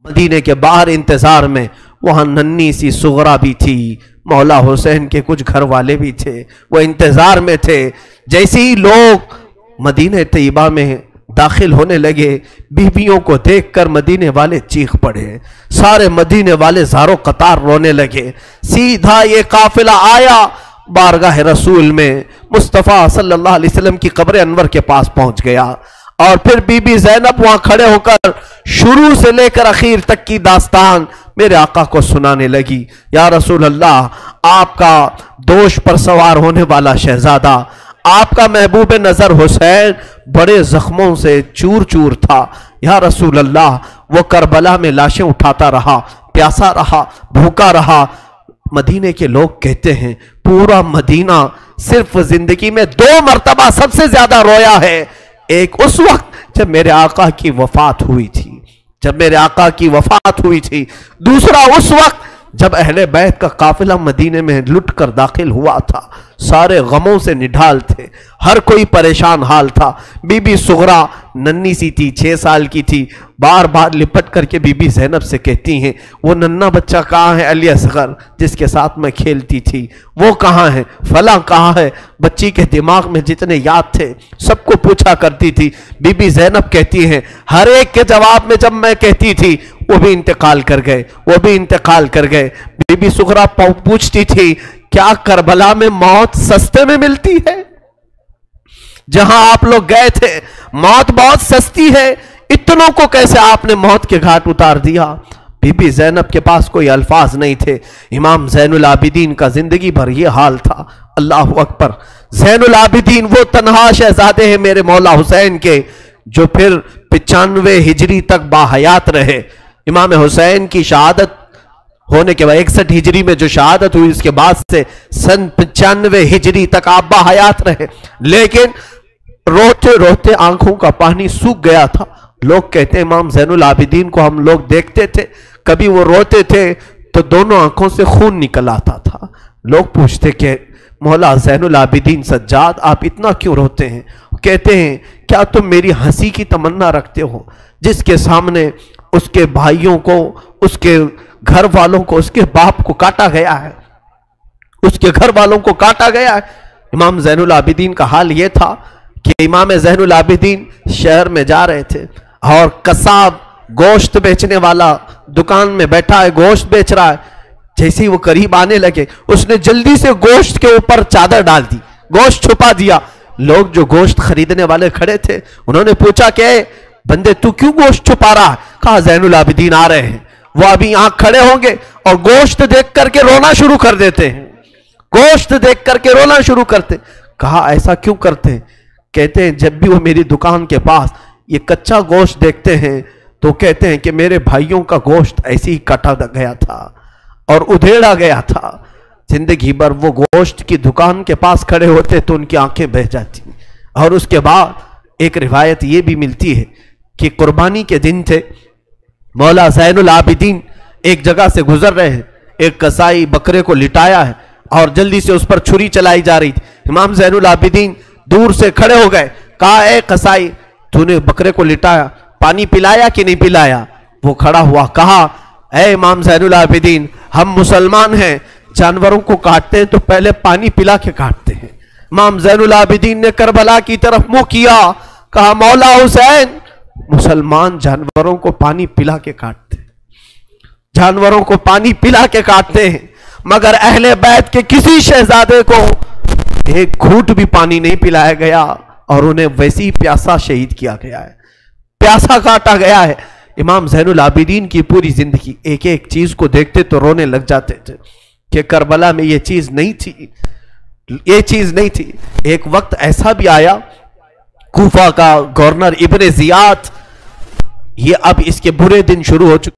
مدینے کے باہر انتظار میں وہاں ننھی سی سغرا بھی تھی، مولا حسین کے کچھ گھر والے بھی تھے، وہ انتظار میں تھے۔ جیسے ہی لوگ مدینہ طیبہ میں داخل ہونے لگے، بیویوں کو دیکھ کر مدینے والے چیخ پڑے، سارے مدینے والے زارو قطار رونے لگے۔ سیدھا یہ قافلہ آیا بارگاہ رسول میں، مصطفیٰ صلی اللہ علیہ وسلم کی قبر انور کے پاس پہنچ گیا، اور پھر بی بی زینب وہاں کھڑے ہو کر شروع سے لے کر اخیر تک کی داستان میرے آقا کو سنانے لگی۔ یا رسول اللہ، آپ کا دوش پر سوار ہونے والا شہزادہ، آپ کا محبوب نظر حسین بڑے زخموں سے چور چور تھا۔ یا رسول اللہ، وہ کربلا میں لاشیں اٹھاتا رہا، پیاسا رہا، بھوکا رہا۔ مدینے کے لوگ کہتے ہیں پورا مدینہ صرف زندگی میں 2 مرتبہ سب سے زیادہ رویا ہے، ایک اس وقت جب میرے آقا کی وفات ہوئی تھی، دوسرا اس وقت جب اہل بیت کا قافلہ مدینے میں لٹ کر داخل ہوا تھا، سارے غموں سے نڈھال تھے، ہر کوئی پریشان حال تھا۔ بی بی سغرا ننھی سی تھی، 6 سال کی تھی، بار بار لپٹ کر کے بی بی زینب سے کہتی ہیں وہ ننھا بچہ کہاں ہے علی اصغر جس کے ساتھ میں کھیلتی تھی، وہ کہاں ہے، فلاں کہاں ہے۔ بچی کے دماغ میں جتنے یاد تھے سب کو پوچھا کرتی تھی۔ بی بی زینب کہتی ہیں ہر ایک کے جواب میں جب میں کہتی تھی وہ بھی انتقال کر گئے۔ بی بی سغرا پوچھتی تھی کیا کربلا میں موت سستے میں ملتی ہے؟ جہاں آپ لوگ گئے تھے موت بہت سستی ہے، اتنوں کو کیسے آپ نے موت کے گھاٹ اتار دیا؟ بی بی زینب کے پاس کوئی الفاظ نہیں تھے۔ امام زین العابدین کا زندگی بھر یہ حال تھا۔ اللہ اکبر! زین العابدین وہ تنہا شہزادے ہیں میرے مولا حسین کے جو پھر 95 ہجری تک باحیات رہے۔ امام حسین کی شہادت ہونے کے بعد 61 ہجری میں جو شہادت ہوئی، اس کے بعد سے سن 95 ہجری تک آپ باحیات رہے، لیکن روتے روتے آنکھوں کا پانی سوکھ گیا تھا۔ لوگ کہتے ہیں امام زین العابدین کو ہم لوگ دیکھتے تھے، کبھی وہ روتے تھے تو دونوں آنکھوں سے خون نکل آتا تھا۔ لوگ پوچھتے کہ مولا زین العابدین سجاد آپ اتنا کیوں روتے ہیں؟ کہتے ہیں کیا تم میری ہنسی کی تمنا رکھتے ہو؟ جس کے سامنے اس کے بھائیوں کو، اس کے گھر والوں کو، اس کے باپ کو کاٹا گیا ہے، اس کے گھر والوں کو کاٹا گیا ہے۔ امام زین العابدین کا حال یہ تھا کہ امام زین العابدین شہر میں جا رہے تھے اور قصاب گوشت بیچنے والا دکان میں بیٹھا ہے، گوشت بیچ رہا ہے۔ جیسے ہی وہ قریب آنے لگے اس نے جلدی سے گوشت کے اوپر چادر ڈال دی، گوشت چھپا دیا۔ لوگ جو گوشت خریدنے والے کھڑے تھے انہوں نے پوچھا کہ بندے تو کیوں گوشت چھپا رہا ہے؟ کہا زین العابدین آ رہے ہیں، وہ ابھی یہاں کھڑے ہوں گے اور گوشت دیکھ کر کے رونا شروع کر دیتے ہیں، گوشت دیکھ کر کے رونا شروع کرتے۔ کہا ایسا کیوں کرتے ہیں؟ کہتے ہیں جب بھی وہ میری دکان کے پاس یہ کچا گوشت دیکھتے ہیں تو کہتے ہیں کہ میرے بھائیوں کا گوشت ایسے ہی کٹا گیا تھا اور ادھیڑا گیا تھا۔ زندگی بھر وہ گوشت کی دکان کے پاس کھڑے ہوتے تو ان کی آنکھیں بہہ جاتی۔ اور اس کے بعد ایک روایت یہ بھی ملتی ہے کہ قربانی کے دن تھے، مولا زین العابدین ایک جگہ سے گزر رہے ہیں، ایک قصائی بکرے کو لٹایا ہے اور جلدی سے اس پر چھری چلائی جا رہی تھی۔ امام زین العابدین دور سے کھڑے ہو گئے، کہا اے قصائی تو نے بکرے کو لٹایا، پانی پلایا کہ نہیں پلایا؟ وہ کھڑا ہوا، کہا اے امام زین العابدین ہم مسلمان ہیں، جانوروں کو کاٹتے ہیں تو پہلے پانی پلا کے کاٹتے ہیں۔ امام زین العابدین نے کربلا کی طرف منہ کیا، کہا مولا حسین مسلمان جانوروں کو پانی پلا کے کاٹتے ہیں، جانوروں کو پانی پلا کے کاٹتے ہیں، مگر اہل بیت کے کسی شہزادے کو ایک گھونٹ بھی پانی نہیں پلایا گیا اور انہیں ویسی پیاسا شہید کیا گیا ہے، پیاسا کاٹا گیا ہے۔ امام زین العابدین کی پوری زندگی ایک ایک چیز کو دیکھتے تو رونے لگ جاتے تھے کہ کربلا میں یہ چیز نہیں تھی، یہ چیز نہیں تھی۔ ایک وقت ایسا بھی آیا، کوفہ کا گورنر ابن زیاد، یہ اب اس کے برے دن شروع ہو چکے